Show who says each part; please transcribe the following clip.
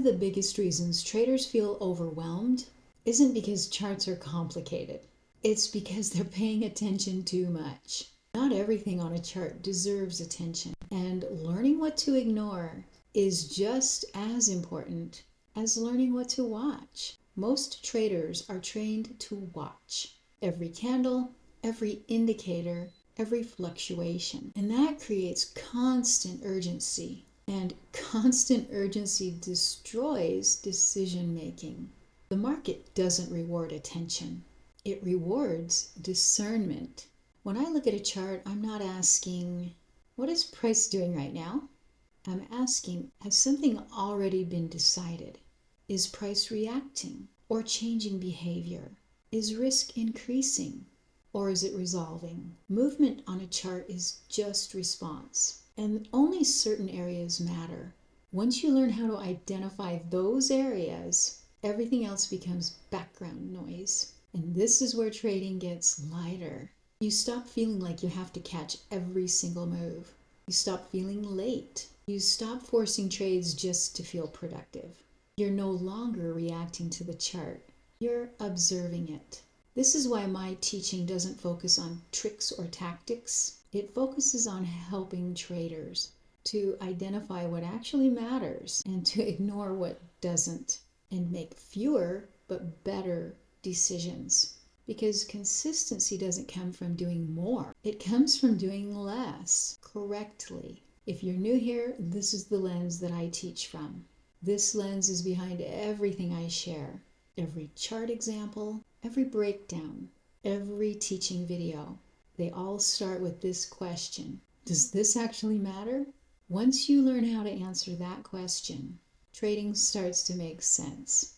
Speaker 1: of the biggest reasons traders feel overwhelmed isn't because charts are complicated. It's because they're paying attention too much. Not everything on a chart deserves attention, and learning what to ignore is just as important as learning what to watch. Most traders are trained to watch every candle, every indicator, every fluctuation, and that creates constant urgency. And constant urgency destroys decision making. The market doesn't reward attention. It rewards discernment. When I look at a chart, I'm not asking, what is price doing right now? I'm asking, has something already been decided? Is price reacting or changing behavior? Is risk increasing or is it resolving? Movement on a chart is just response, and only certain areas matter. Once you learn how to identify those areas, everything else becomes background noise. And this is where trading gets lighter. You stop feeling like you have to catch every single move. You stop feeling late. You stop forcing trades just to feel productive. You're no longer reacting to the chart. You're observing it. This is why my teaching doesn't focus on tricks or tactics. It focuses on helping traders to identify what actually matters and to ignore what doesn't, and make fewer but better decisions. Because consistency doesn't come from doing more. It comes from doing less correctly. If you're new here, this is the lens that I teach from. This lens is behind everything I share. Every chart example, every breakdown, every teaching video. They all start with this question: does this actually matter? Once you learn how to answer that question, trading starts to make sense.